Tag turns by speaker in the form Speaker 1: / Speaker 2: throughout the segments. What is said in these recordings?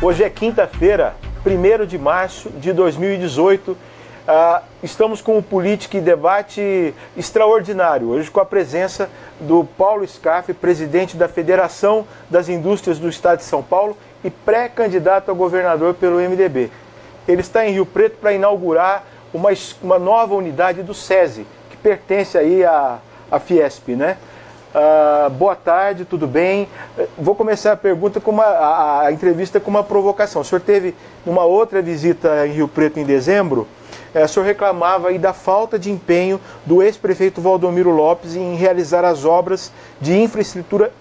Speaker 1: Hoje é quinta-feira, 1º de março de 2018. Estamos com um Política em Debate extraordinário, hoje com a presença do Paulo Scarfe, presidente da Federação das Indústrias do Estado de São Paulo e pré-candidato a governador pelo MDB. Ele está em Rio Preto para inaugurar uma nova unidade do SESI, que pertence aí à Fiesp, né? Boa tarde, tudo bem? Vou começar a pergunta com a entrevista com uma provocação. O senhor teve uma outra visita em Rio Preto em dezembro. O senhor reclamava aí da falta de empenho do ex-prefeito Valdomiro Lopes em realizar as obras de infraestrutura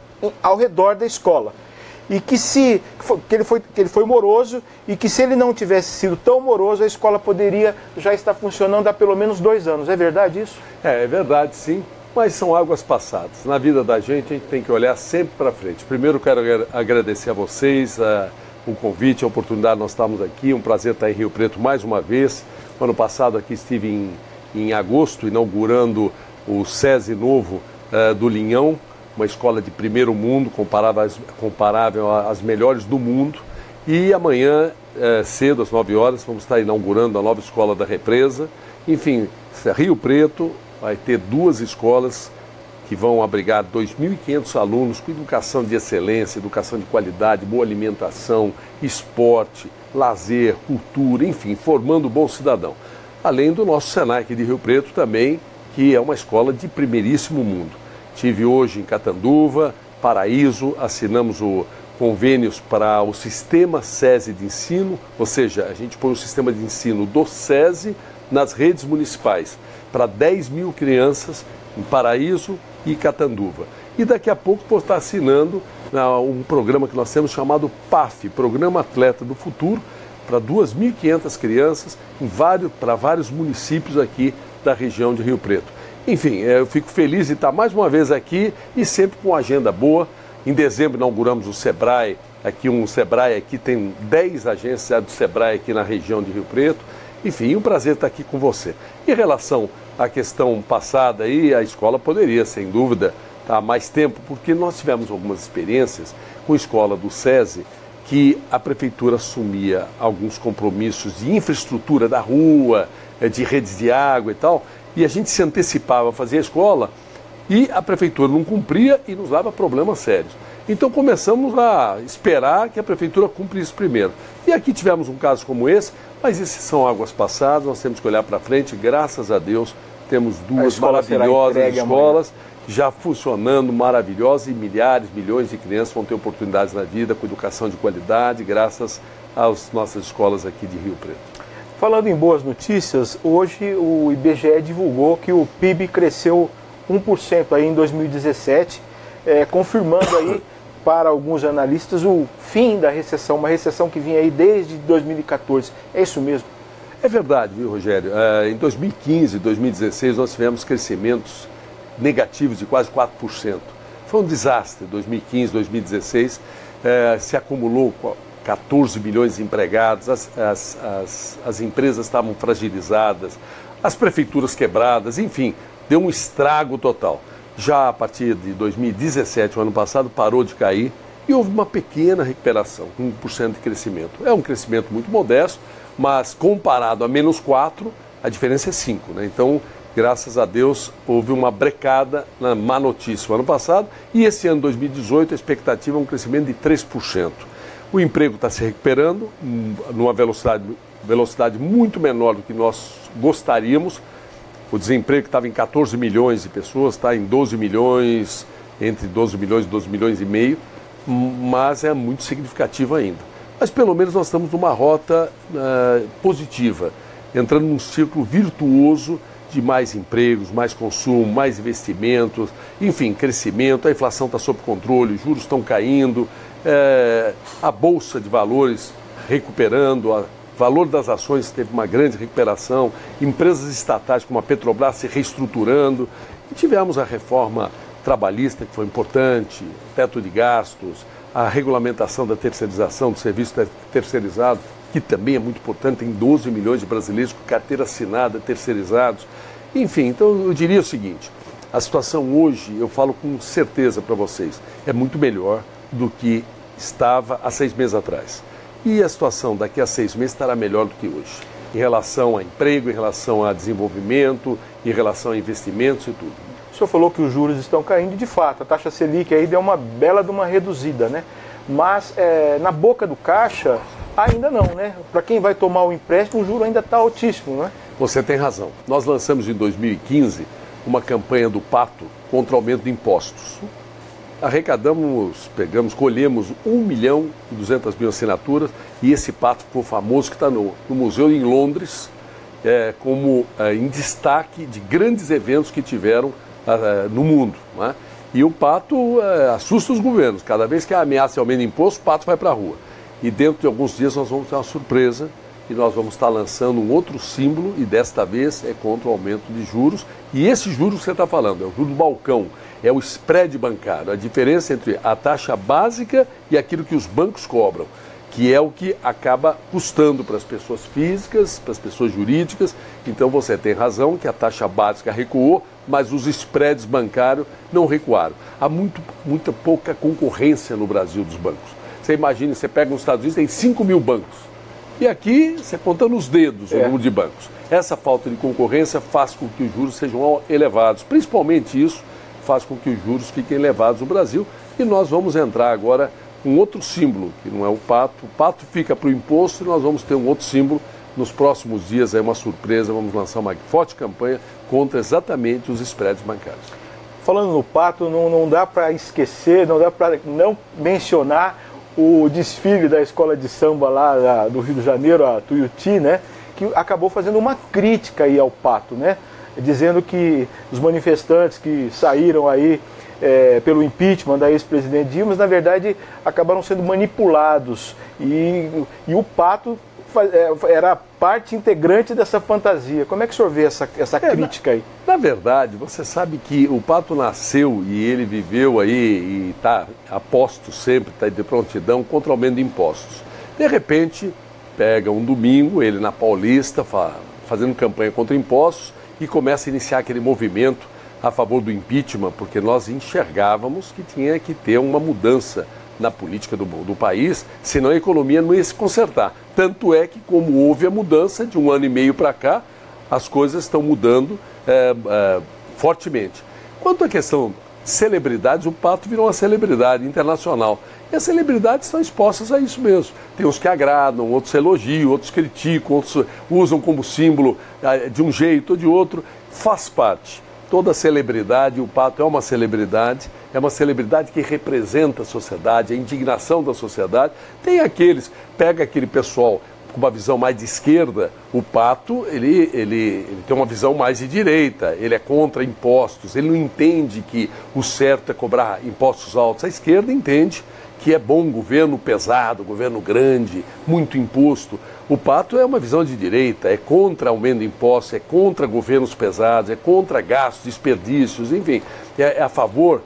Speaker 1: ao redor da escola. E que ele foi moroso e que se ele não tivesse sido tão moroso, a escola poderia já estar funcionando há pelo menos 2 anos. É verdade isso?
Speaker 2: É verdade, sim. Mas são águas passadas. Na vida da gente, a gente tem que olhar sempre para frente. Primeiro, quero agradecer a vocês o convite, a oportunidade de nós estarmos aqui. Um prazer estar em Rio Preto mais uma vez. Ano passado aqui estive em agosto, inaugurando o SESI novo do Linhão, uma escola de primeiro mundo, comparável às melhores do mundo. E amanhã, cedo, às 9 horas, vamos estar inaugurando a nova escola da Represa. Enfim, Rio Preto vai ter 2 escolas que vão abrigar 2.500 alunos com educação de excelência, educação de qualidade, boa alimentação, esporte, lazer, cultura, enfim, formando o bom cidadão. Além do nosso Senai aqui de Rio Preto também, que é uma escola de primeiríssimo mundo. Tive hoje em Catanduva, Paraíso, assinamos convênios para o sistema SESI de ensino, ou seja, a gente põe o sistema de ensino do SESI nas redes municipais, para 10.000 crianças em Paraíso e Catanduva. E daqui a pouco vou estar assinando um programa que nós temos chamado PAF, Programa Atleta do Futuro, para 2.500 crianças para vários municípios aqui da região de Rio Preto. Enfim, eu fico feliz de estar mais uma vez aqui e sempre com agenda boa. Em dezembro inauguramos o Sebrae, um Sebrae aqui tem 10 agências do Sebrae aqui na região de Rio Preto. Enfim, um prazer estar aqui com você. Em relação à questão passada aí, a escola poderia, sem dúvida, estar há mais tempo, porque nós tivemos algumas experiências com a escola do SESI, que a prefeitura assumia alguns compromissos de infraestrutura da rua, de redes de água e tal, e a gente se antecipava a fazer a escola e a prefeitura não cumpria e nos dava problemas sérios. Então começamos a esperar que a prefeitura cumpra isso primeiro. E aqui tivemos um caso como esse, mas esses são águas passadas, nós temos que olhar para frente, graças a Deus, temos 2 maravilhosas escolas já funcionando, maravilhosas, e milhares, milhões de crianças vão ter oportunidades na vida com educação de qualidade, graças às nossas escolas aqui de Rio Preto.
Speaker 1: Falando em boas notícias, hoje o IBGE divulgou que o PIB cresceu 1% aí em 2017, confirmando aí para alguns analistas o fim da recessão, uma recessão que vinha aí desde 2014. É isso mesmo?
Speaker 2: É verdade, viu, Rogério? Em 2015 e 2016 nós tivemos crescimentos negativos de quase 4%. Foi um desastre. 2015, 2016 se acumulou 14 milhões de empregados, as empresas estavam fragilizadas, as prefeituras quebradas, enfim, deu um estrago total. Já a partir de 2017, o ano passado, parou de cair e houve uma pequena recuperação, 1% de crescimento. É um crescimento muito modesto, mas comparado a menos 4%, a diferença é 5%. Né? Então, graças a Deus, houve uma brecada na má notícia o ano passado e esse ano, 2018, a expectativa é um crescimento de 3%. O emprego está se recuperando numa velocidade muito menor do que nós gostaríamos. O desemprego que estava em 14 milhões de pessoas está em 12 milhões, entre 12 milhões e 12 milhões e meio, mas é muito significativo ainda. Mas pelo menos nós estamos numa rota positiva, entrando num círculo virtuoso de mais empregos, mais consumo, mais investimentos, enfim, crescimento, a inflação está sob controle, os juros estão caindo, a Bolsa de Valores recuperando, o valor das ações teve uma grande recuperação, empresas estatais como a Petrobras se reestruturando, e tivemos a reforma trabalhista, que foi importante, teto de gastos, a regulamentação da terceirização do serviço terceirizado, que também é muito importante, tem 12 milhões de brasileiros com carteira assinada, terceirizados. Enfim, então eu diria o seguinte, a situação hoje, eu falo com certeza para vocês, é muito melhor do que estava há 6 meses atrás. E a situação daqui a 6 meses estará melhor do que hoje, em relação a emprego, em relação a desenvolvimento, em relação a investimentos e tudo.
Speaker 1: O senhor falou que os juros estão caindo, de fato, a taxa Selic aí deu uma bela de uma reduzida, né? Mas na boca do caixa, ainda não, né? Para quem vai tomar o empréstimo, o juro ainda está altíssimo, né?
Speaker 2: Você tem razão. Nós lançamos em 2015 uma campanha do Pato contra o aumento de impostos. Colhemos 1.200.000 assinaturas e esse Pato ficou famoso, que está no museu em Londres, como em destaque de grandes eventos que tiveram no mundo. Né? E o Pato assusta os governos. Cada vez que há ameaça de aumento de imposto, o Pato vai para a rua. E dentro de alguns dias nós vamos ter uma surpresa e nós vamos estar lançando um outro símbolo e desta vez é contra o aumento de juros. E esse juros que você está falando é o juro do balcão, é o spread bancário, a diferença entre a taxa básica e aquilo que os bancos cobram, que é o que acaba custando para as pessoas físicas, para as pessoas jurídicas. Então você tem razão que a taxa básica recuou, mas os spreads bancários não recuaram. Há muita pouca concorrência no Brasil dos bancos. Você imagina, você pega nos Estados Unidos, tem 5 mil bancos. E aqui, você conta nos dedos o número de bancos. Essa falta de concorrência faz com que os juros sejam elevados. Principalmente isso faz com que os juros fiquem elevados no Brasil. E nós vamos entrar agora com outro símbolo, que não é o Pato. O Pato fica para o imposto e nós vamos ter um outro símbolo. Nos próximos dias é uma surpresa, vamos lançar uma forte campanha contra exatamente os spreads bancários.
Speaker 1: Falando no Pato, não dá para esquecer, não dá para não mencionar o desfile da escola de samba lá do Rio de Janeiro, a Tuiuti, né, que acabou fazendo uma crítica aí ao Pato, né, dizendo que os manifestantes que saíram aí pelo impeachment da ex-presidente Dilma, na verdade, acabaram sendo manipulados e o Pato era parte integrante dessa fantasia. Como é que o senhor vê essa crítica aí?
Speaker 2: Na verdade, você sabe que o Pato nasceu e ele viveu aí e está a posto sempre, está de prontidão contra o aumento de impostos. De repente, pega um domingo, ele na Paulista, fazendo campanha contra impostos e começa a iniciar aquele movimento a favor do impeachment, porque nós enxergávamos que tinha que ter uma mudança na política do país, senão a economia não ia se consertar. Tanto é que, como houve a mudança de 1 ano e meio para cá, as coisas estão mudando fortemente. Quanto à questão de celebridades, o Pato virou uma celebridade internacional. E as celebridades estão expostas a isso mesmo. Tem uns que agradam, outros elogiam, outros criticam, outros usam como símbolo de um jeito ou de outro. Faz parte. Toda celebridade, o Pato é uma celebridade que representa a sociedade, a indignação da sociedade. Tem pega aquele pessoal com uma visão mais de esquerda, o Pato ele tem uma visão mais de direita, ele é contra impostos, ele não entende que o certo é cobrar impostos altos. A esquerda entende que é bom governo pesado, governo grande, muito imposto. O Pato é uma visão de direita, é contra aumento de impostos, é contra governos pesados, é contra gastos, desperdícios, enfim, é a favor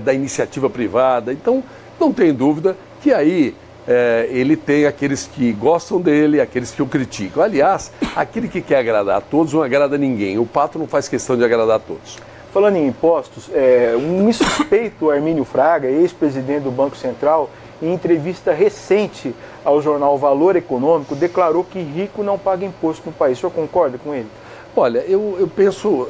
Speaker 2: da iniciativa privada. Então, não tem dúvida que aí ele tem aqueles que gostam dele, aqueles que o criticam. Aliás, aquele que quer agradar a todos não agrada a ninguém. O Pato não faz questão de agradar a todos.
Speaker 1: Falando em impostos, um insuspeito Armínio Fraga, ex-presidente do Banco Central, em entrevista recente ao jornal Valor Econômico, declarou que rico não paga imposto no país. O senhor concorda com ele?
Speaker 2: Olha, eu penso,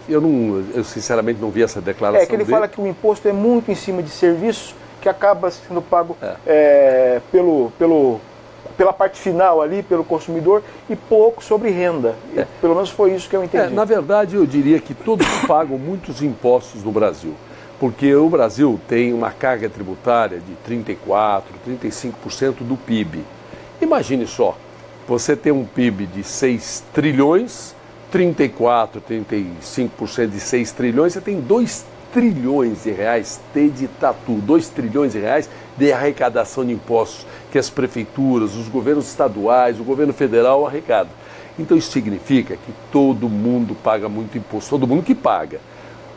Speaker 2: eu sinceramente não vi essa declaração
Speaker 1: que ele
Speaker 2: dele.
Speaker 1: fala que o imposto é muito em cima de serviços, que acaba sendo pago pela parte final ali, pelo consumidor, e pouco sobre renda. Pelo menos foi isso que eu entendi.
Speaker 2: Na verdade, eu diria que todos pagam muitos impostos no Brasil, porque o Brasil tem uma carga tributária de 34%, 35% do PIB. Imagine só, você tem um PIB de 6 trilhões, 34%, 35% de 6 trilhões, você tem 2 trilhões de reais de tatu, 2 trilhões de reais de arrecadação de impostos que as prefeituras, os governos estaduais, o governo federal arrecadam. Então isso significa que todo mundo paga muito imposto, todo mundo que paga.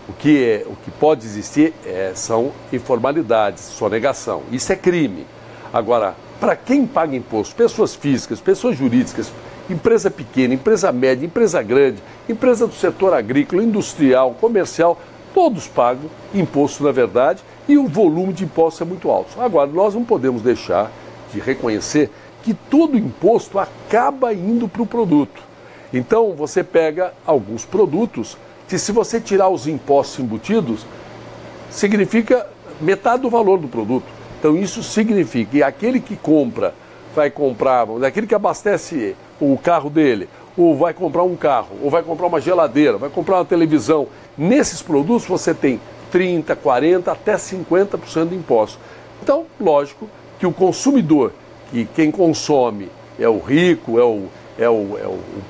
Speaker 2: O que pode existir são informalidades, sonegação. Isso é crime. Agora, para quem paga imposto, pessoas físicas, pessoas jurídicas, empresa pequena, empresa média, empresa grande, empresa do setor agrícola, industrial, comercial, todos pagam imposto, na verdade, e o volume de impostos é muito alto. Agora, nós não podemos deixar de reconhecer que todo imposto acaba indo para o produto. Então, você pega alguns produtos que, se você tirar os impostos embutidos, significa metade do valor do produto. Então, isso significa que aquele que compra, vai comprar, aquele que abastece o carro dele, ou vai comprar um carro, ou vai comprar uma geladeira, vai comprar uma televisão. Nesses produtos você tem 30%, 40%, até 50% de imposto. Então, lógico que o consumidor, que quem consome é o rico, é o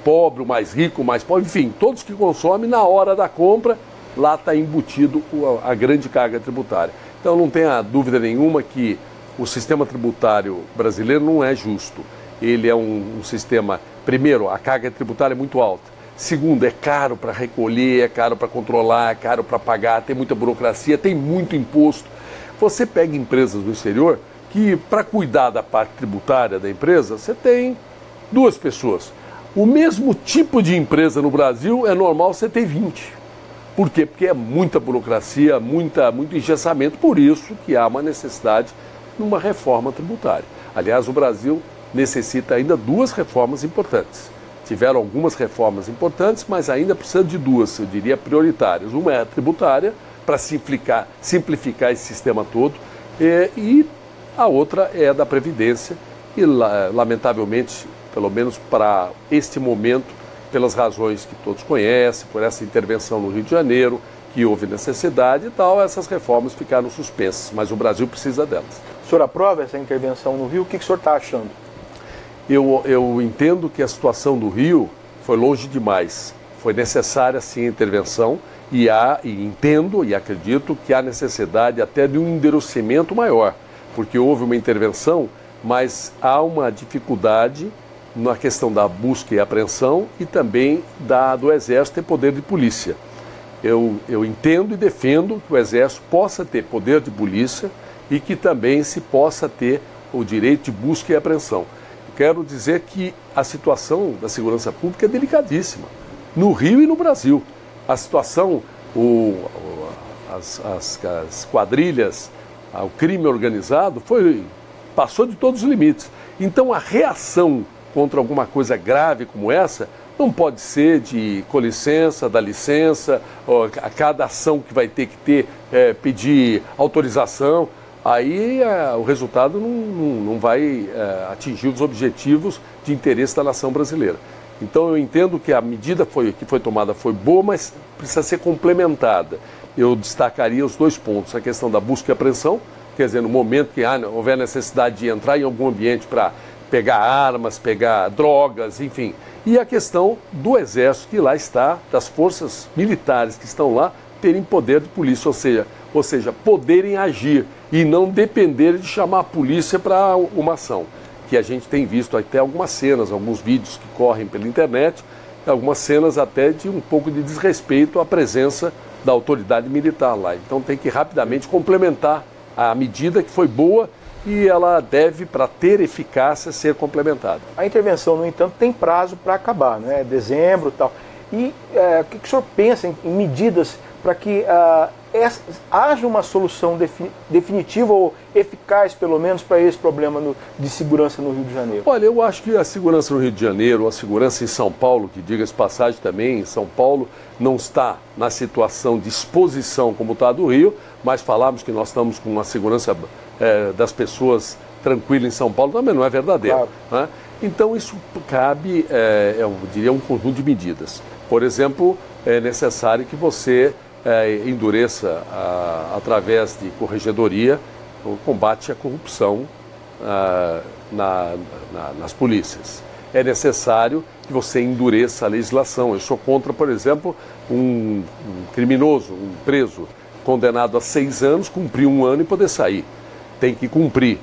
Speaker 2: pobre, o mais rico, o mais pobre, enfim, todos que consomem, na hora da compra, lá está embutido a grande carga tributária. Então, não tenha dúvida nenhuma que o sistema tributário brasileiro não é justo. Ele é um sistema, primeiro, a carga tributária é muito alta. Segundo, é caro para recolher, é caro para controlar, é caro para pagar, tem muita burocracia, tem muito imposto. Você pega empresas do exterior que, para cuidar da parte tributária da empresa, você tem 2 pessoas. O mesmo tipo de empresa no Brasil é normal você ter 20. Por quê? Porque é muita burocracia, muito engessamento, por isso que há uma necessidade de uma reforma tributária. Aliás, o Brasil necessita ainda 2 reformas importantes. Tiveram algumas reformas importantes, mas ainda precisa de 2, eu diria, prioritárias. Uma é a tributária, para simplificar esse sistema todo, e a outra é a da Previdência, e lamentavelmente, pelo menos para este momento, pelas razões que todos conhecem, por essa intervenção no Rio de Janeiro, que houve necessidade e tal, essas reformas ficaram suspensas, mas o Brasil precisa delas.
Speaker 1: O senhor aprova essa intervenção no Rio? O que o senhor está achando?
Speaker 2: Eu entendo que a situação do Rio foi longe demais. Foi necessária, sim, a intervenção e entendo e acredito que há necessidade até de um endurecimento maior, porque houve uma intervenção, mas há uma dificuldade na questão da busca e apreensão e também do Exército ter poder de polícia. Eu entendo e defendo que o Exército possa ter poder de polícia e que também se possa ter o direito de busca e apreensão. Quero dizer que a situação da segurança pública é delicadíssima, no Rio e no Brasil. A situação, as quadrilhas, o crime organizado passou de todos os limites. Então a reação contra alguma coisa grave como essa não pode ser de com licença, dá licença, a cada ação que vai ter que ter, pedir autorização. Aí o resultado não vai atingir os objetivos de interesse da nação brasileira. Então eu entendo que a medida que foi tomada foi boa, mas precisa ser complementada. Eu destacaria os 2 pontos, a questão da busca e apreensão, quer dizer, no momento que houver necessidade de entrar em algum ambiente para pegar armas, pegar drogas, enfim. E a questão do Exército que lá está, das forças militares que estão lá, terem poder de polícia, ou seja, poderem agir e não depender de chamar a polícia para uma ação. Que a gente tem visto até algumas cenas, alguns vídeos que correm pela internet, algumas cenas até de um pouco de desrespeito à presença da autoridade militar lá. Então tem que rapidamente complementar a medida que foi boa e ela deve, para ter eficácia, ser complementada.
Speaker 1: A intervenção, no entanto, tem prazo para acabar, né? Dezembro e tal. E o que o senhor pensa em medidas para que haja uma solução definitiva ou eficaz, pelo menos, para esse problema de segurança no Rio de Janeiro?
Speaker 2: Olha, eu acho que a segurança no Rio de Janeiro, a segurança em São Paulo, que diga-se passagem também, em São Paulo não está na situação de exposição como está a do Rio, mas falamos que nós estamos com uma segurança das pessoas tranquila em São Paulo, também não é verdadeiro. Claro. Né? Então isso cabe, eu diria, um conjunto de medidas. Por exemplo, é necessário que você endureça, através de corregedoria, o combate à corrupção nas polícias. É necessário que você endureça a legislação. Eu sou contra, por exemplo, um criminoso, um preso, condenado a 6 anos, cumprir 1 ano e poder sair. Tem que cumprir.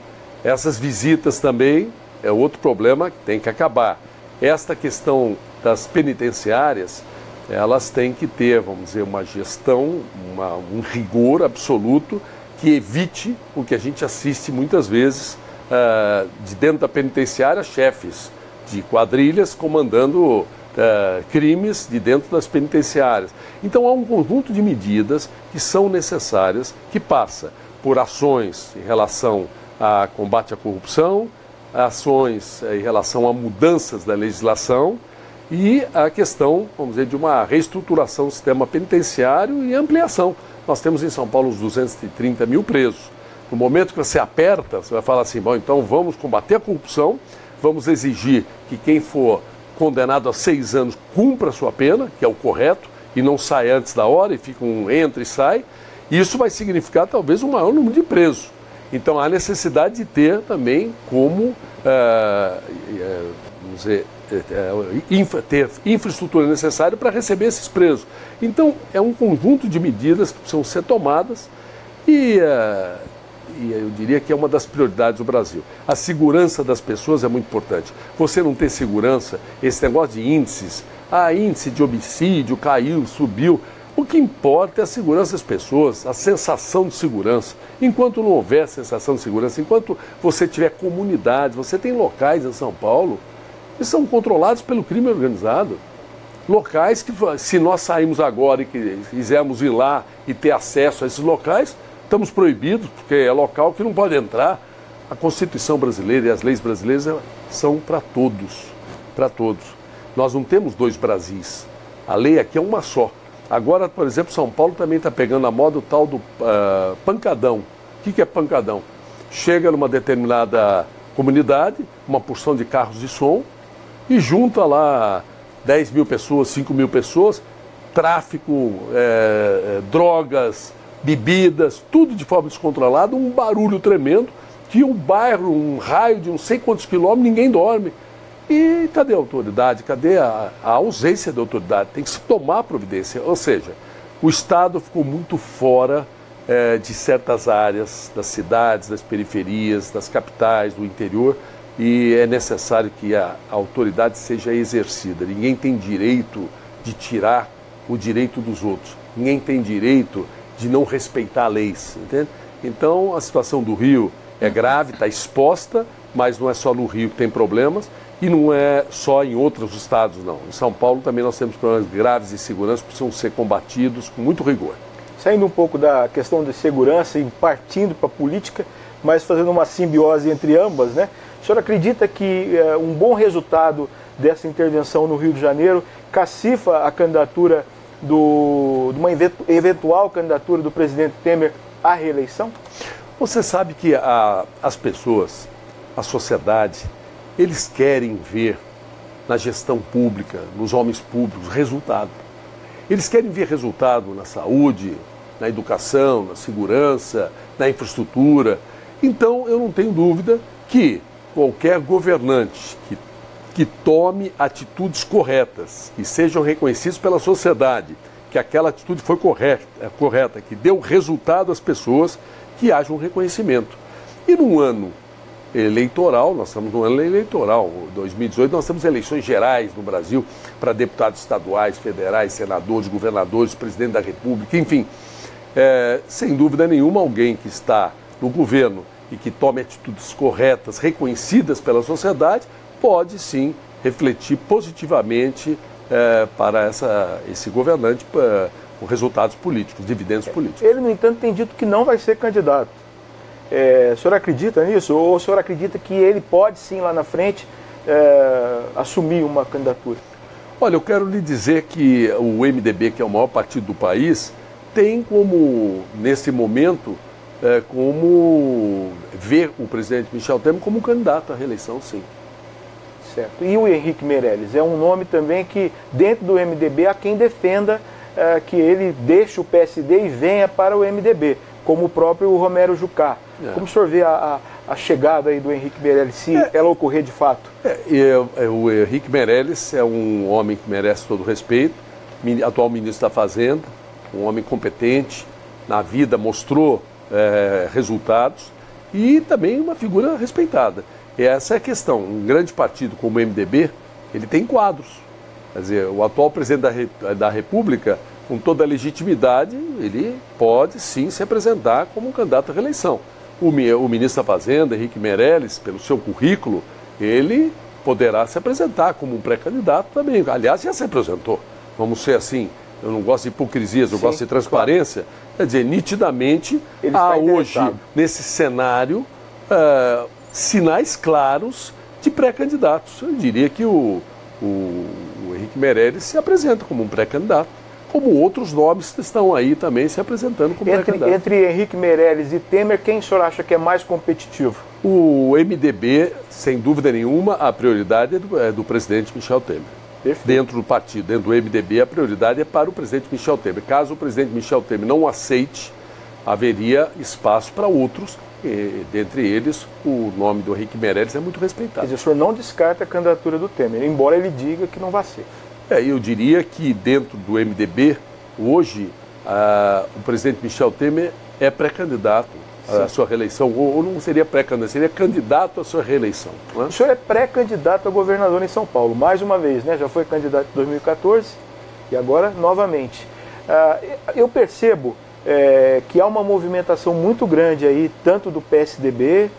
Speaker 2: Essas visitas também é outro problema que tem que acabar. Esta questão das penitenciárias, elas têm que ter, vamos dizer, uma gestão, um rigor absoluto que evite o que a gente assiste muitas vezes de dentro da penitenciária, chefes de quadrilhas comandando crimes de dentro das penitenciárias. Então há um conjunto de medidas que são necessárias, que passa por ações em relação a combate à corrupção, ações em relação a mudanças da legislação e a questão, vamos dizer, de uma reestruturação do sistema penitenciário e ampliação. Nós temos em São Paulo uns 230 mil presos. No momento que você aperta, você vai falar assim, bom, então vamos combater a corrupção, vamos exigir que quem for condenado a 6 anos cumpra a sua pena, que é o correto, e não sai antes da hora, e fica entra e sai. Isso vai significar talvez um maior número de presos. Então há necessidade de ter também como, vamos dizer, ter infraestrutura necessária para receber esses presos. Então é um conjunto de medidas que precisam ser tomadas e eu diria que é uma das prioridades do Brasil. A segurança das pessoas é muito importante. Você não ter segurança, esse negócio de índices, índice de homicídio caiu, subiu. O que importa é a segurança das pessoas, a sensação de segurança. Enquanto não houver sensação de segurança, enquanto você tiver comunidades, você tem locais em São Paulo que são controlados pelo crime organizado. Locais que, se nós sairmos agora e quisermos ir lá e ter acesso a esses locais, estamos proibidos, porque é local que não pode entrar. A Constituição brasileira e as leis brasileiras são para todos, para todos. Nós não temos 2 Brasis. A lei aqui é uma só. Agora, por exemplo, São Paulo também está pegando a moda o tal do pancadão. O que é pancadão? Chega numa determinada comunidade, uma porção de carros de som, e junta lá 10 mil pessoas, 5 mil pessoas, tráfico, drogas, bebidas, tudo de forma descontrolada, um barulho tremendo, que o bairro, um raio de não sei quantos quilômetros, ninguém dorme. E cadê a autoridade? Cadê a ausência da autoridade? Tem que se tomar providência. Ou seja, o Estado ficou muito fora de certas áreas, das cidades, das periferias, das capitais, do interior, e é necessário que a autoridade seja exercida. Ninguém tem direito de tirar o direito dos outros. Ninguém tem direito de não respeitar leis, entende? Então, a situação do Rio é grave, está exposta, mas não é só no Rio que tem problemas e não é só em outros estados, não. Em São Paulo também nós temos problemas graves de segurança que precisam ser combatidos com muito rigor.
Speaker 1: Saindo um pouco da questão de segurança e partindo para a política, mas fazendo uma simbiose entre ambas, né? O senhor acredita que um bom resultado dessa intervenção no Rio de Janeiro cacifa a candidatura de uma eventual candidatura do presidente Temer à reeleição?
Speaker 2: Você sabe que as pessoas, a sociedade, eles querem ver na gestão pública, nos homens públicos, resultado. Eles querem ver resultado na saúde, na educação, na segurança, na infraestrutura. Então, eu não tenho dúvida que qualquer governante que tome atitudes corretas, que sejam reconhecidas pela sociedade, que aquela atitude foi correta, que deu resultado às pessoas, que haja um reconhecimento. E num ano eleitoral, nós estamos no ano eleitoral, 2018, nós temos eleições gerais no Brasil para deputados estaduais, federais, senadores, governadores, presidente da República, enfim. Sem dúvida nenhuma, alguém que está no governo e que tome atitudes corretas, reconhecidas pela sociedade, pode sim refletir positivamente para esse governante com resultados políticos, dividendos políticos.
Speaker 1: Ele, no entanto, tem dito que não vai ser candidato. O senhor acredita nisso? Ou o senhor acredita que ele pode sim lá na frente assumir uma candidatura?
Speaker 2: Olha, eu quero lhe dizer que o MDB, que é o maior partido do país, tem como, nesse momento, como ver o presidente Michel Temer como candidato à reeleição, sim.
Speaker 1: Certo. E o Henrique Meirelles? É um nome também que, dentro do MDB, há quem defenda que ele deixe o PSD e venha para o MDB, como o próprio Romero Jucá. Como o senhor vê a chegada aí do Henrique Meirelles, se ela ocorrer de fato?
Speaker 2: O Henrique Meirelles é um homem que merece todo o respeito, atual ministro da Fazenda, um homem competente, na vida mostrou resultados e também uma figura respeitada. Essa é a questão. Um grande partido como o MDB, ele tem quadros. Quer dizer, o atual presidente da República, com toda a legitimidade, ele pode sim se apresentar como um candidato à reeleição. O ministro da Fazenda, Henrique Meirelles, pelo seu currículo, ele poderá se apresentar como um pré-candidato também. Aliás, já se apresentou. Vamos ser assim, eu não gosto de hipocrisias, eu gosto de transparência. Claro. Quer dizer, nitidamente, há hoje, nesse cenário, sinais claros de pré-candidatos. Eu diria que o Henrique Meirelles se apresenta como um pré-candidato, como outros nomes que estão aí também se apresentando como pré-candidato.
Speaker 1: Entre Henrique Meirelles e Temer, quem o senhor acha que é mais competitivo?
Speaker 2: O MDB, sem dúvida nenhuma, a prioridade é do presidente Michel Temer. Perfeito. Dentro do partido, dentro do MDB, a prioridade é para o presidente Michel Temer. Caso o presidente Michel Temer não aceite, haveria espaço para outros, e, dentre eles, o nome do Henrique Meirelles é muito respeitado.
Speaker 1: Mas o senhor não descarta a candidatura do Temer, embora ele diga que não vai ser.
Speaker 2: Eu diria que dentro do MDB, hoje, o presidente Michel Temer é pré-candidato à sua reeleição, ou não seria pré-candidato, seria candidato à sua reeleição. Não é?
Speaker 1: O senhor é pré-candidato a governador em São Paulo, mais uma vez, né? Já foi candidato em 2014 e agora novamente. Eu percebo que há uma movimentação muito grande aí, tanto do PSDB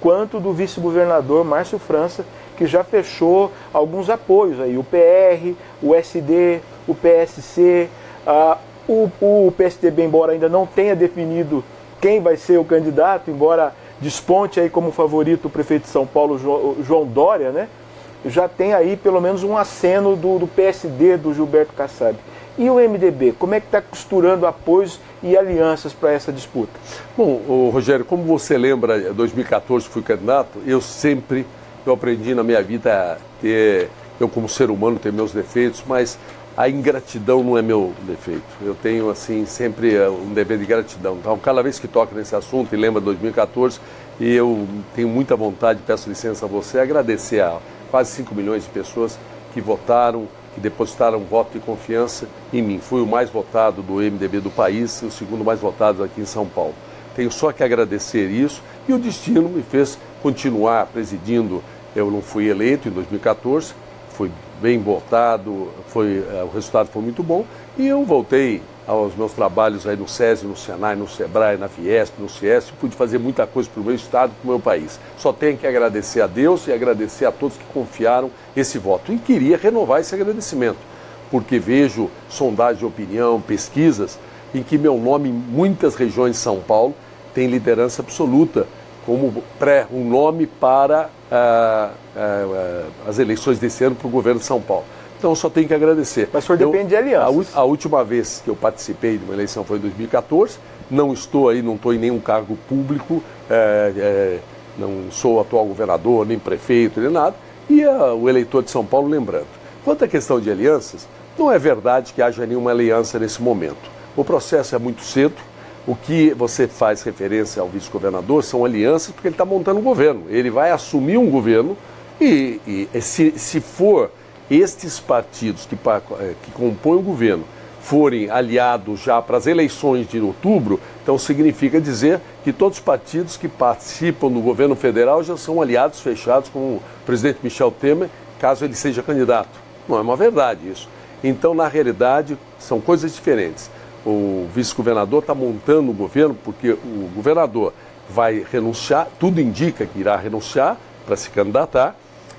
Speaker 1: quanto do vice-governador Márcio França, que já fechou alguns apoios aí, o PR, o SD, o PSC, o PSDB, embora ainda não tenha definido quem vai ser o candidato, embora desponte aí como favorito o prefeito de São Paulo, João Dória, né? Já tem aí pelo menos um aceno do PSD, do Gilberto Kassab. E o MDB, como é que está costurando apoios e alianças para essa disputa?
Speaker 2: Bom, Rogério, como você lembra, em 2014 fui candidato, eu aprendi na minha vida a eu como ser humano tenho meus defeitos, mas a ingratidão não é meu defeito. Eu tenho, assim, sempre um dever de gratidão. Então, cada vez que toco nesse assunto, e lembra de 2014, eu tenho muita vontade, peço licença a você, agradecer a quase 5 milhões de pessoas que votaram, que depositaram voto de confiança em mim. Fui o mais votado do MDB do país e o segundo mais votado aqui em São Paulo. Tenho só que agradecer isso e o destino me fez continuar presidindo. Eu não fui eleito em 2014, fui bem votado, o resultado foi muito bom e eu voltei aos meus trabalhos aí no SESI, no Senai, no Sebrae, na Fiesp, no Ciesp, pude fazer muita coisa para o meu estado, para o meu país. Só tenho que agradecer a Deus e agradecer a todos que confiaram esse voto. E queria renovar esse agradecimento, porque vejo sondagens de opinião, pesquisas, em que meu nome em muitas regiões de São Paulo tem liderança absoluta, como um nome para as eleições desse ano para o governo de São Paulo. Então, eu só tenho que agradecer.
Speaker 1: Mas o senhor depende de alianças.
Speaker 2: A última vez que eu participei de uma eleição foi em 2014. Não estou em nenhum cargo público, não sou atual governador, nem prefeito, nem nada. E o eleitor de São Paulo lembrando. Quanto à questão de alianças, não é verdade que haja nenhuma aliança nesse momento. O processo é muito cedo. O que você faz referência ao vice-governador são alianças, porque ele está montando um governo. Ele vai assumir um governo e se for estes partidos que compõem o governo forem aliados já para as eleições de outubro, então significa dizer que todos os partidos que participam do governo federal já são aliados fechados com o presidente Michel Temer, caso ele seja candidato. Não é uma verdade isso. Então, na realidade, são coisas diferentes. O vice-governador está montando o governo porque o governador vai renunciar, tudo indica que irá renunciar para se candidatar,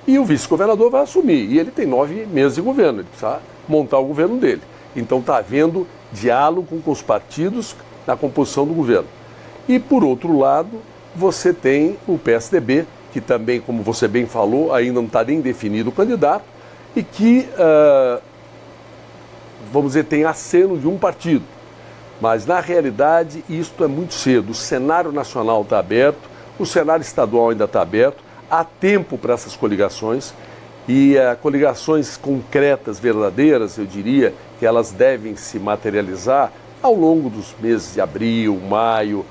Speaker 2: e o vice-governador vai assumir. E ele tem 9 meses de governo, ele precisa montar o governo dele. Então está havendo diálogo com os partidos na composição do governo. E, por outro lado, você tem o PSDB, que também, como você bem falou, ainda não está nem definido o candidato, e que, vamos dizer, tem aceno de um partido. Mas, na realidade, isto é muito cedo. O cenário nacional está aberto, o cenário estadual ainda está aberto, há tempo para essas coligações, e coligações concretas, verdadeiras, eu diria, que elas devem se materializar ao longo dos meses de abril, maio,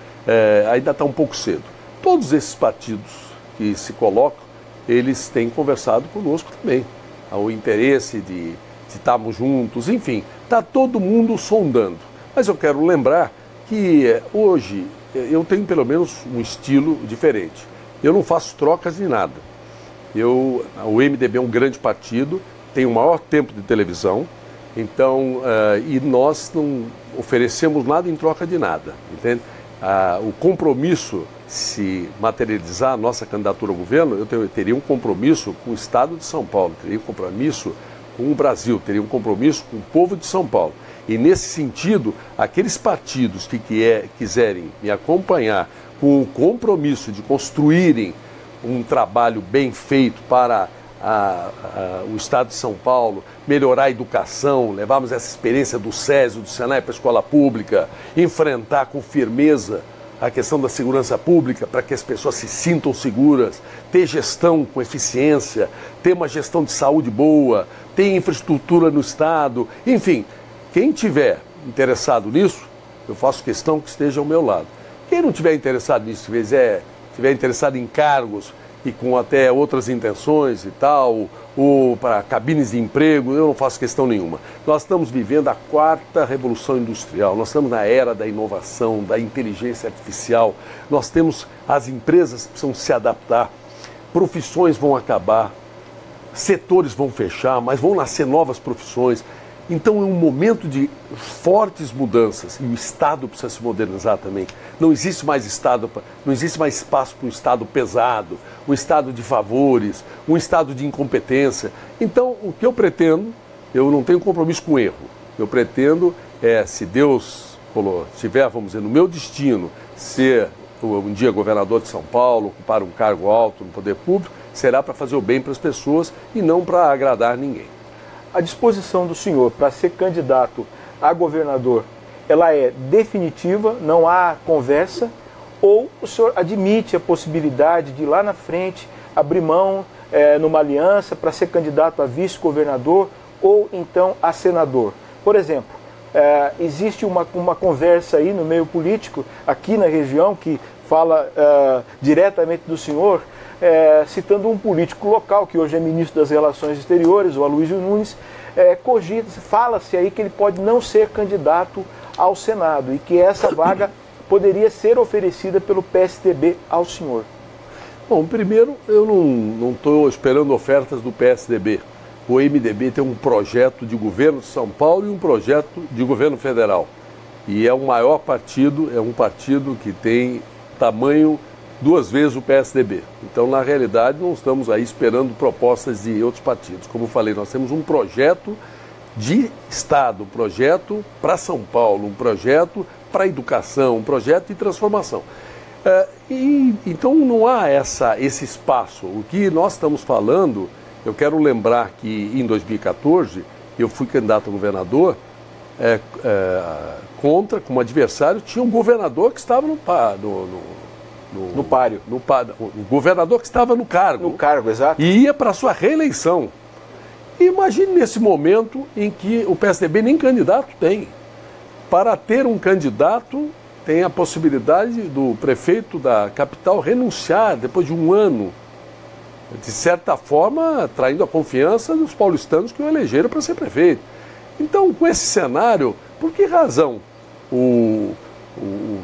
Speaker 2: ainda está um pouco cedo. Todos esses partidos que se colocam, eles têm conversado conosco também. Há o interesse de estarmos juntos, enfim, está todo mundo sondando. Mas eu quero lembrar que hoje eu tenho pelo menos um estilo diferente. Eu não faço trocas de nada. O MDB é um grande partido, tem o maior tempo de televisão, então, e nós não oferecemos nada em troca de nada, entende? O compromisso, se materializar a nossa candidatura ao governo, eu teria um compromisso com o Estado de São Paulo, teria um compromisso com o Brasil, teria um compromisso com o povo de São Paulo. E nesse sentido, aqueles partidos que quiserem me acompanhar com o compromisso de construírem um trabalho bem feito para o Estado de São Paulo, melhorar a educação, levarmos essa experiência do SESI, do Senai para a escola pública, enfrentar com firmeza a questão da segurança pública para que as pessoas se sintam seguras, ter gestão com eficiência, ter uma gestão de saúde boa, ter infraestrutura no Estado, enfim, quem tiver interessado nisso, eu faço questão que esteja ao meu lado. Quem não tiver interessado nisso, tiver interessado em cargos e com até outras intenções e tal, ou para cabines de emprego, eu não faço questão nenhuma. Nós estamos vivendo a 4ª revolução industrial, nós estamos na era da inovação, da inteligência artificial, nós temos, as empresas precisam se adaptar, profissões vão acabar, setores vão fechar, mas vão nascer novas profissões. Então é um momento de fortes mudanças e o Estado precisa se modernizar também. Não existe mais Estado, não existe mais espaço para um Estado pesado, um Estado de favores, um Estado de incompetência. Então o que eu pretendo, eu não tenho compromisso com erro. Eu pretendo, se Deus tiver, vamos dizer, no meu destino, ser um dia governador de São Paulo, ocupar um cargo alto no poder público, será para fazer o bem para as pessoas e não para agradar ninguém.
Speaker 1: A disposição do senhor para ser candidato a governador, ela é definitiva, não há conversa, ou o senhor admite a possibilidade de lá na frente abrir mão numa aliança para ser candidato a vice-governador ou então a senador? Por exemplo, existe uma conversa aí no meio político, aqui na região, que fala diretamente do senhor, citando um político local, que hoje é ministro das Relações Exteriores, o Aloysio Nunes, fala-se aí que ele pode não ser candidato ao Senado e que essa vaga poderia ser oferecida pelo PSDB ao senhor.
Speaker 2: Bom, primeiro, eu não estou esperando ofertas do PSDB. O MDB tem um projeto de governo de São Paulo e um projeto de governo federal. E é o maior partido, é um partido que tem tamanho 2 vezes o PSDB. Então, na realidade, não estamos aí esperando propostas de outros partidos. Como eu falei, nós temos um projeto de Estado, um projeto para São Paulo, um projeto para a educação, um projeto de transformação. Então, não há esse espaço. O que nós estamos falando, eu quero lembrar que em 2014, eu fui candidato a governador, como adversário, tinha um governador que estava no páreo. O governador que estava no cargo.
Speaker 1: No cargo, exato.
Speaker 2: E ia para a sua reeleição. E imagine nesse momento em que o PSDB nem candidato tem. Para ter um candidato, tem a possibilidade do prefeito da capital renunciar depois de um ano, de certa forma, traindo a confiança dos paulistanos que o elegeram para ser prefeito. Então, com esse cenário, por que razão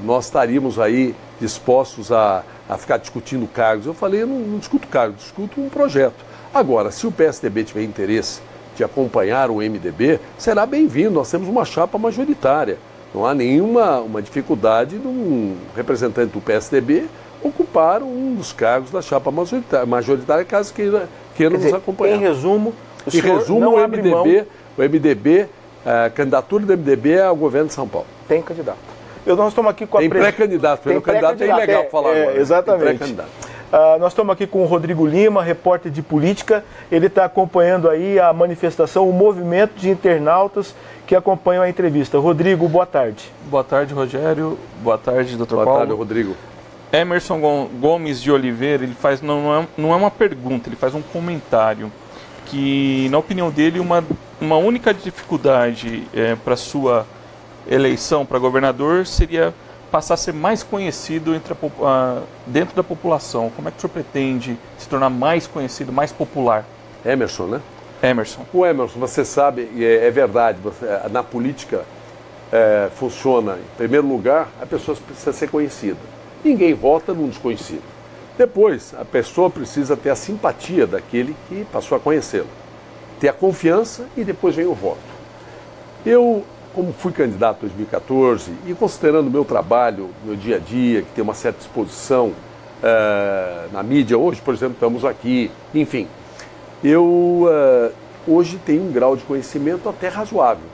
Speaker 2: nós estaríamos aí dispostos a ficar discutindo cargos? Eu falei, eu não discuto cargos, discuto um projeto. Agora, se o PSDB tiver interesse de acompanhar o MDB, será bem-vindo, nós temos uma chapa majoritária. Não há nenhuma dificuldade de um representante do PSDB ocupar um dos cargos da chapa majoritária, caso queira nos acompanhar.
Speaker 1: Em resumo, não abre mão.
Speaker 2: O MDB, a candidatura do MDB é ao governo de São Paulo.
Speaker 1: Tem candidato. Nós estamos aqui com a
Speaker 2: Tem pré-candidato, porque o candidato é ilegal falar agora.
Speaker 1: Exatamente. Nós estamos aqui com o Rodrigo Lima, repórter de política. Ele está acompanhando aí a manifestação, o movimento de internautas que acompanham a entrevista. Rodrigo, boa tarde.
Speaker 3: Boa tarde, Rogério. Boa tarde, Dr. Paulo.
Speaker 2: Boa tarde, Rodrigo.
Speaker 3: Emerson Gomes de Oliveira, ele faz, não é uma pergunta, ele faz um comentário que, na opinião dele, uma única dificuldade para sua eleição para governador seria passar a ser mais conhecido dentro da população. Como é que o senhor pretende se tornar mais conhecido, mais popular?
Speaker 2: Emerson, né?
Speaker 3: Emerson.
Speaker 2: O Emerson, você sabe, é verdade, na política funciona, em primeiro lugar, a pessoa precisa ser conhecida. Ninguém vota num desconhecido. Depois, a pessoa precisa ter a simpatia daquele que passou a conhecê-lo. Ter a confiança e depois vem o voto. Eu, como fui candidato em 2014 e considerando o meu trabalho, meu dia a dia, que tem uma certa exposição na mídia, hoje, por exemplo, estamos aqui, enfim, eu hoje tenho um grau de conhecimento até razoável.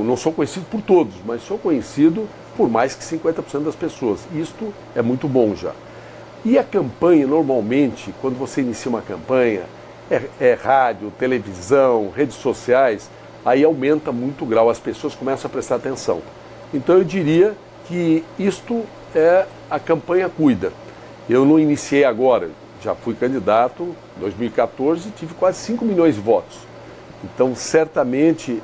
Speaker 2: Não sou conhecido por todos, mas sou conhecido por mais que 50% das pessoas. Isto é muito bom já. E a campanha, normalmente, quando você inicia uma campanha, é rádio, televisão, redes sociais, aí aumenta muito o grau, as pessoas começam a prestar atenção. Então eu diria que isto a campanha cuida. Eu não iniciei agora, já fui candidato em 2014 e tive quase 5 milhões de votos. Então certamente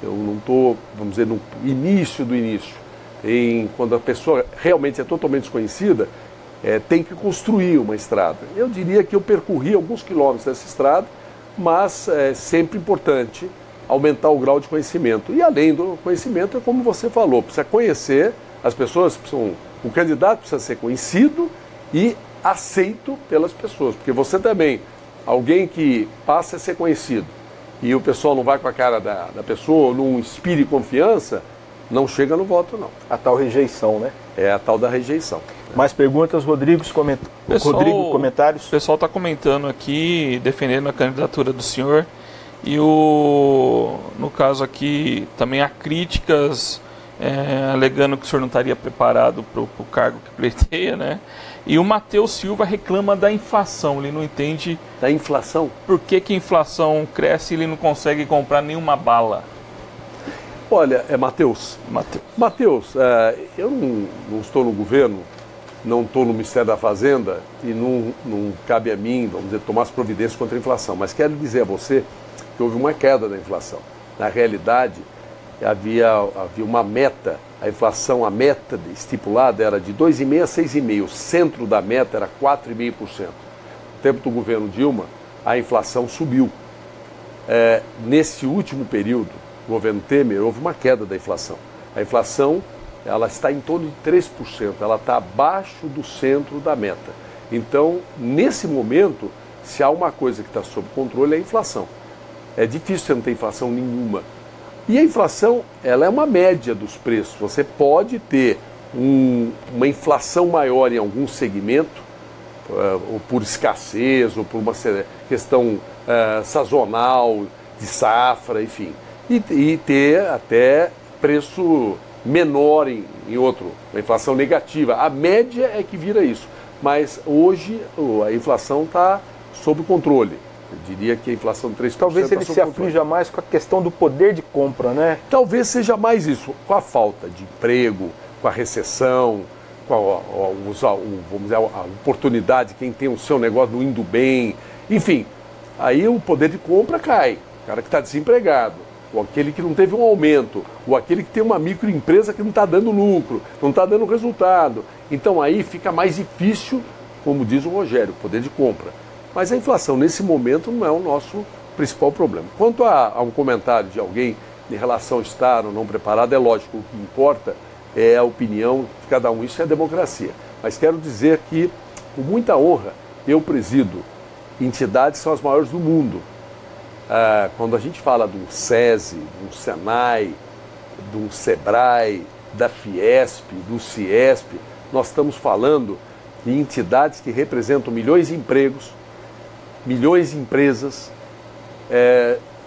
Speaker 2: eu não estou, vamos dizer, no início do início. Quando a pessoa realmente é totalmente desconhecida, tem que construir uma estrada. Eu diria que eu percorri alguns quilômetros dessa estrada, mas é sempre importante aumentar o grau de conhecimento. E além do conhecimento, é como você falou, precisa conhecer, as pessoas precisam, o candidato precisa ser conhecido e aceito pelas pessoas, porque você também, alguém que passa a ser conhecido e o pessoal não vai com a cara da pessoa, não inspire confiança, não chega no voto, não.
Speaker 1: A tal rejeição, né?
Speaker 2: É a tal da rejeição.
Speaker 1: Mais perguntas, Rodrigo, comentários?
Speaker 3: O pessoal está comentando aqui, defendendo a candidatura do senhor. E no caso aqui, também há críticas alegando que o senhor não estaria preparado para o cargo que pleiteia, né? E o Matheus Silva reclama da inflação, ele não entende...
Speaker 2: Da inflação?
Speaker 3: Por que a inflação cresce e ele não consegue comprar nenhuma bala?
Speaker 2: Olha, Matheus, eu não estou no governo, não estou no Ministério da Fazenda e não cabe a mim, vamos dizer, tomar as providências contra a inflação. Mas quero dizer a você que houve uma queda da inflação. Na realidade, havia uma meta, a inflação, a meta estipulada era de 2,5% a 6,5%. O centro da meta era 4,5%. No tempo do governo Dilma, a inflação subiu. Nesse último período, no governo Temer, houve uma queda da inflação. A inflação ela está em torno de 3%, ela está abaixo do centro da meta. Então, nesse momento, se há uma coisa que está sob controle, é a inflação. É difícil você não ter inflação nenhuma. E a inflação, ela é uma média dos preços. Você pode ter uma inflação maior em algum segmento, ou por escassez, ou por uma questão sazonal, de safra, enfim. E ter até preço menor em outro, uma inflação negativa. A média é que vira isso. Mas hoje a inflação está sob controle. Eu diria que a inflação de 3%...
Speaker 1: Talvez ele se aflija mais com a questão do poder de compra, né?
Speaker 2: Talvez seja mais isso, com a falta de emprego, com a recessão, com vamos dizer, a oportunidade, quem tem o seu negócio não indo bem, enfim, aí o poder de compra cai. O cara que está desempregado, ou aquele que não teve um aumento, ou aquele que tem uma microempresa que não está dando lucro, não está dando resultado. Então aí fica mais difícil, como diz o Rogério, poder de compra. Mas a inflação nesse momento não é o nosso principal problema. Quanto a um comentário de alguém em relação a estar ou não preparado, é lógico, o que importa é a opinião de cada um, isso é democracia. Mas quero dizer que, com muita honra, eu presido entidades que são as maiores do mundo. Quando a gente fala do SESI, do SENAI, do SEBRAE, da Fiesp, do CIESP, nós estamos falando de entidades que representam milhões de empregos, milhões de empresas,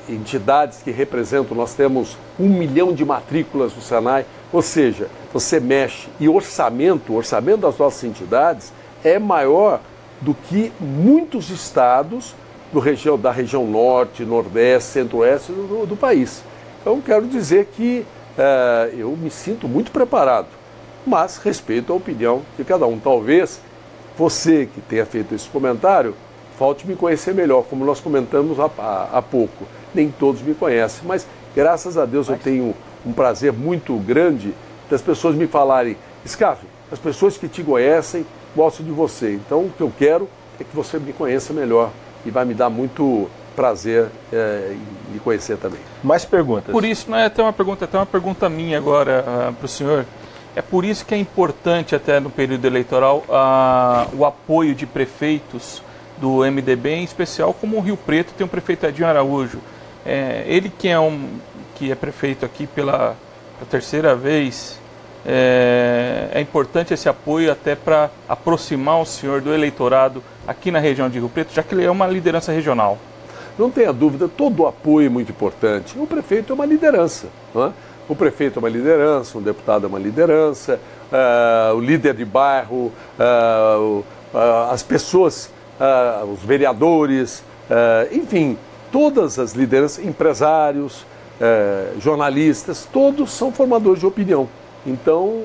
Speaker 2: entidades que representam, nós temos 1 milhão de matrículas do SENAI, ou seja, você mexe, e o orçamento das nossas entidades é maior do que muitos estados da região norte, nordeste, centro-oeste do país. Então quero dizer que eu me sinto muito preparado, mas respeito a opinião de cada um. Talvez você que tenha feito esse comentário falte me conhecer melhor, como nós comentamos há pouco. Nem todos me conhecem, mas graças a Deus eu tenho um prazer muito grande das pessoas me falarem: Scaff, as pessoas que te conhecem gostam de você. Então o que eu quero é que você me conheça melhor e vai me dar muito prazer em lhe conhecer também.
Speaker 1: Mais perguntas?
Speaker 3: Por isso, não é até uma pergunta minha agora para o senhor. É por isso que é importante, até no período eleitoral, o apoio de prefeitos do MDB, em especial como o Rio Preto tem o prefeito Edinho Araújo. Ele que é prefeito aqui pela terceira vez, é importante esse apoio até para aproximar o senhor do eleitorado aqui na região de Rio Preto, já que ele é uma liderança regional.
Speaker 2: Não tenha dúvida, todo o apoio é muito importante. O prefeito é uma liderança, não é? O prefeito é uma liderança, um deputado é uma liderança, o líder de bairro, as pessoas, os vereadores, enfim, todas as lideranças, empresários, jornalistas, todos são formadores de opinião. Então,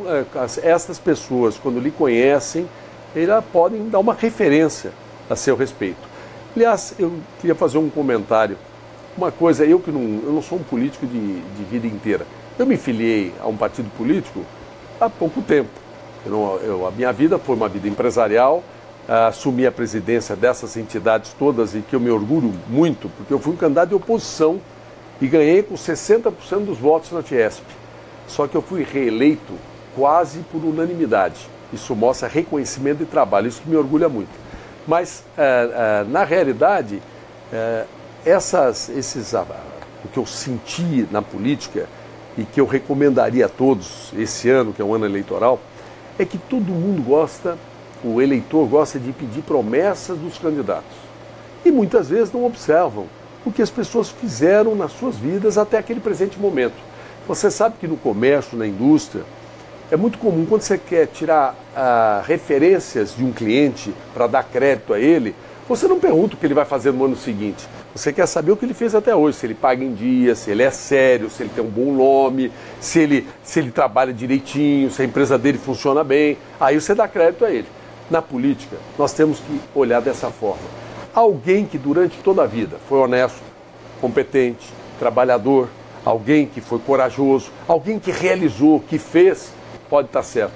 Speaker 2: essas pessoas, quando lhe conhecem, elas podem dar uma referência a seu respeito. Aliás, eu queria fazer um comentário. Uma coisa, eu não sou um político de vida inteira. Eu me filiei a um partido político há pouco tempo. A minha vida foi uma vida empresarial, assumi a presidência dessas entidades todas e que eu me orgulho muito, porque eu fui um candidato de oposição e ganhei com 60% dos votos na Fiesp. Só que eu fui reeleito quase por unanimidade. Isso mostra reconhecimento de trabalho, isso que me orgulha muito. Mas, na realidade, o que eu senti na política e que eu recomendaria a todos esse ano, que é um ano eleitoral, é que todo mundo o eleitor gosta de pedir promessas dos candidatos. E muitas vezes não observam o que as pessoas fizeram nas suas vidas até aquele presente momento. Você sabe que no comércio, na indústria, é muito comum, quando você quer tirar referências de um cliente para dar crédito a ele, você não pergunta o que ele vai fazer no ano seguinte. Você quer saber o que ele fez até hoje, se ele paga em dia, se ele é sério, se ele tem um bom nome, se ele trabalha direitinho, se a empresa dele funciona bem. Aí você dá crédito a ele. Na política, nós temos que olhar dessa forma. Alguém que durante toda a vida foi honesto, competente, trabalhador, alguém que foi corajoso, alguém que realizou, que fez, pode estar certo.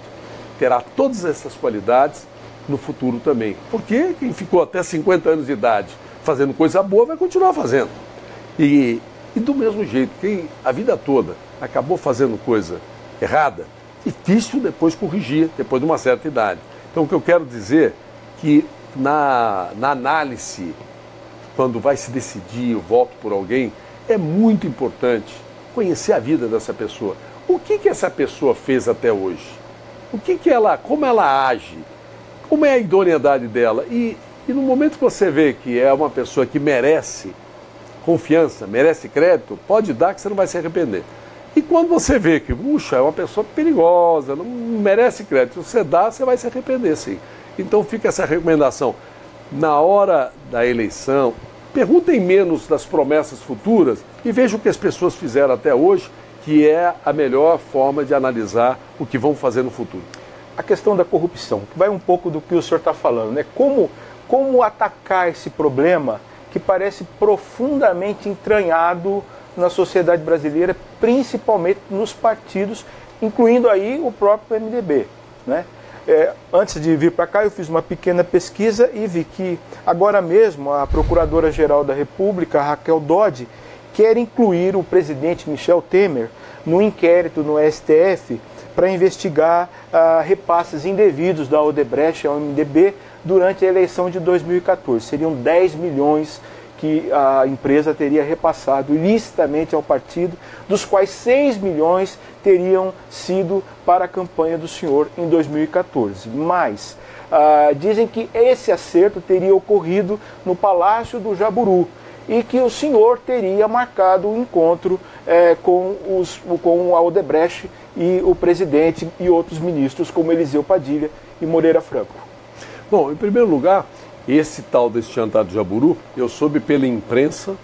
Speaker 2: Terá todas essas qualidades no futuro também. Porque quem ficou até 50 anos de idade fazendo coisa boa vai continuar fazendo. E do mesmo jeito, quem a vida toda acabou fazendo coisa errada, difícil depois corrigir, depois de uma certa idade. Então o que eu quero dizer é que na análise, quando vai se decidir o voto por alguém, é muito importante conhecer a vida dessa pessoa. O que essa pessoa fez até hoje? Como ela age? Como é a idoneidade dela? E no momento que você vê que é uma pessoa que merece confiança, merece crédito, pode dar que você não vai se arrepender. E quando você vê que, puxa, é uma pessoa perigosa, não merece crédito, você dá, você vai se arrepender, sim. Então fica essa recomendação. Na hora da eleição, perguntem menos das promessas futuras e vejam o que as pessoas fizeram até hoje, que é a melhor forma de analisar o que vão fazer no futuro.
Speaker 1: A questão da corrupção, que vai um pouco do que o senhor está falando, né? Como atacar esse problema que parece profundamente entranhado na sociedade brasileira, principalmente nos partidos, incluindo aí o próprio MDB, né? Antes de vir para cá, eu fiz uma pequena pesquisa e vi que agora mesmo a Procuradora-Geral da República, Raquel Dodge, quer incluir o presidente Michel Temer no inquérito no STF para investigar repasses indevidos da Odebrecht ao MDB durante a eleição de 2014. Seriam 10 milhões que a empresa teria repassado ilicitamente ao partido, dos quais 6 milhões teriam sido para a campanha do senhor em 2014. Mas dizem que esse acerto teria ocorrido no Palácio do Jaburu e que o senhor teria marcado o encontro com a Odebrecht e o presidente e outros ministros, como Eliseu Padilha e Moreira Franco.
Speaker 2: Bom, em primeiro lugar, esse tal desse jantar do Jaburu, eu soube pela imprensa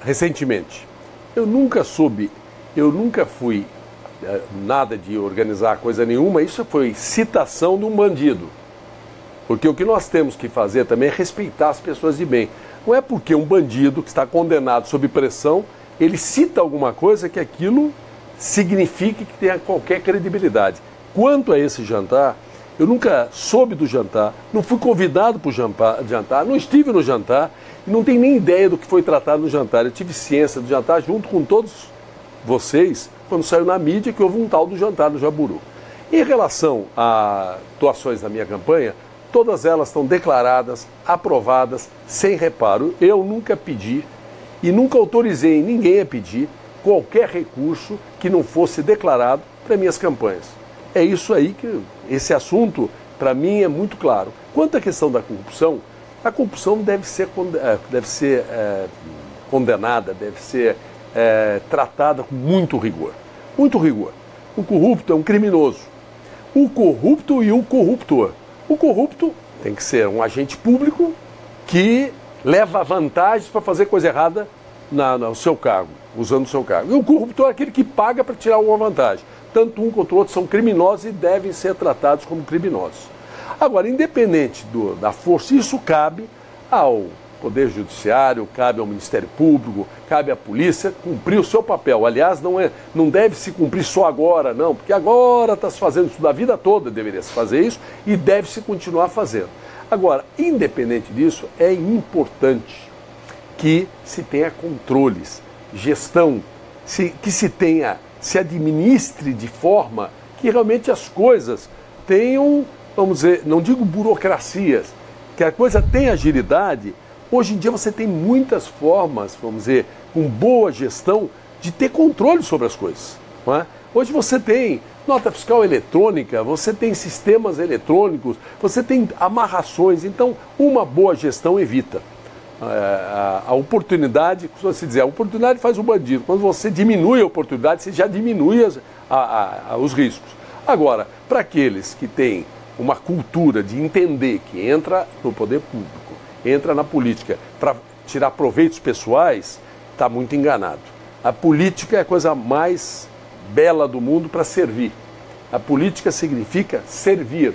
Speaker 2: recentemente. Eu nunca fui nada de organizar coisa nenhuma, isso foi citação de um bandido. Porque o que nós temos que fazer também é respeitar as pessoas de bem. Não é porque um bandido que está condenado sob pressão, ele cita alguma coisa que aquilo signifique que tenha qualquer credibilidade. Quanto a esse jantar, eu nunca soube do jantar, não fui convidado para o jantar, não estive no jantar e não tenho nem ideia do que foi tratado no jantar. Eu tive ciência do jantar junto com todos vocês quando saiu na mídia que houve um tal do jantar do Jaburu. Em relação a doações da minha campanha, todas elas estão declaradas, aprovadas, sem reparo. Eu nunca pedi e nunca autorizei ninguém a pedir qualquer recurso que não fosse declarado para minhas campanhas. É isso aí que esse assunto, para mim, é muito claro. Quanto à questão da corrupção, a corrupção deve ser condenada, deve ser tratada com muito rigor. Muito rigor. O corrupto é um criminoso. O corrupto e o corruptor. O corrupto tem que ser um agente público que leva vantagens para fazer coisa errada no seu cargo, usando o seu cargo. E o corruptor é aquele que paga para tirar alguma vantagem. Tanto um quanto o outro são criminosos e devem ser tratados como criminosos. Agora, independente da força, isso cabe ao Poder Judiciário, cabe ao Ministério Público, cabe à polícia cumprir o seu papel. Aliás, não deve se cumprir só agora, não, porque agora está se fazendo isso da vida toda, deveria se fazer isso e deve se continuar fazendo. Agora, independente disso, é importante que se tenha controles, gestão, que se administre de forma que realmente as coisas tenham, vamos dizer, não digo burocracias, que a coisa tenha agilidade. Hoje em dia você tem muitas formas, vamos dizer, com boa gestão, de ter controle sobre as coisas. Não é? Hoje você tem nota fiscal eletrônica, você tem sistemas eletrônicos, você tem amarrações, então uma boa gestão evita. A oportunidade, costuma se dizer, a oportunidade faz o bandido. Quando você diminui a oportunidade, você já diminui os riscos. Agora, para aqueles que têm uma cultura de entender que entra no poder público, entra na política para tirar proveitos pessoais, está muito enganado. A política é a coisa mais bela do mundo para servir. A política significa servir.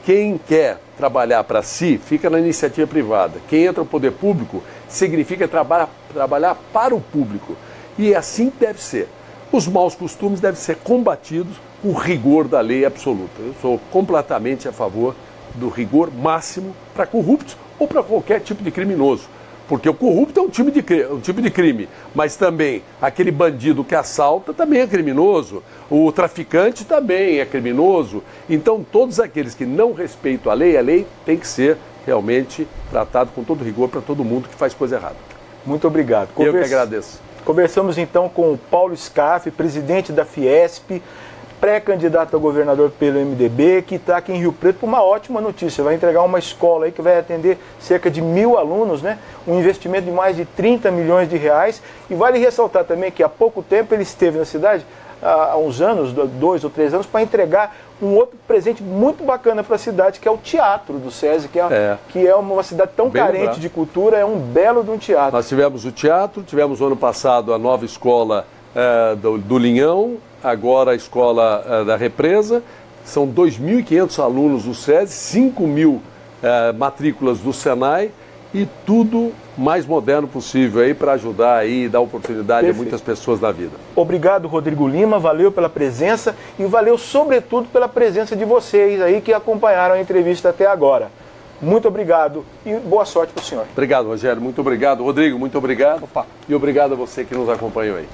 Speaker 2: Quem quer trabalhar para si, fica na iniciativa privada. Quem entra no poder público, significa trabalhar para o público. E é assim que deve ser. Os maus costumes devem ser combatidos com o rigor da lei absoluta. Eu sou completamente a favor do rigor máximo para corruptos ou para qualquer tipo de criminoso. Porque o corrupto é um tipo de crime, mas também aquele bandido que assalta também é criminoso, o traficante também é criminoso. Então todos aqueles que não respeitam a lei tem que ser realmente tratado com todo rigor para todo mundo que faz coisa errada.
Speaker 1: Muito obrigado.
Speaker 2: Eu que agradeço.
Speaker 1: Conversamos então com o Paulo Scaff, presidente da Fiesp, pré-candidato a governador pelo MDB, que está aqui em Rio Preto por uma ótima notícia. Vai entregar uma escola aí que vai atender cerca de 1.000 alunos, né? Um investimento de mais de 30 milhões de reais. E vale ressaltar também que há pouco tempo ele esteve na cidade, há uns anos, 2 ou 3 anos, para entregar um outro presente muito bacana para a cidade, que é o Teatro do SESI, que é uma cidade tão carente de cultura, é um belo de um teatro.
Speaker 2: Nós tivemos o teatro, tivemos no ano passado a nova escola do Linhão, agora a escola da Represa. São 2.500 alunos do SESI, 5.000 matrículas do Senai e tudo mais moderno possível aí para ajudar aí e dar oportunidade a muitas pessoas na vida.
Speaker 1: Obrigado, Rodrigo Lima, valeu pela presença e valeu sobretudo pela presença de vocês aí que acompanharam a entrevista até agora. Muito obrigado e boa sorte para o senhor.
Speaker 2: Obrigado, Rogério, muito obrigado. Rodrigo, muito obrigado. Opa. E obrigado a você que nos acompanhou aí.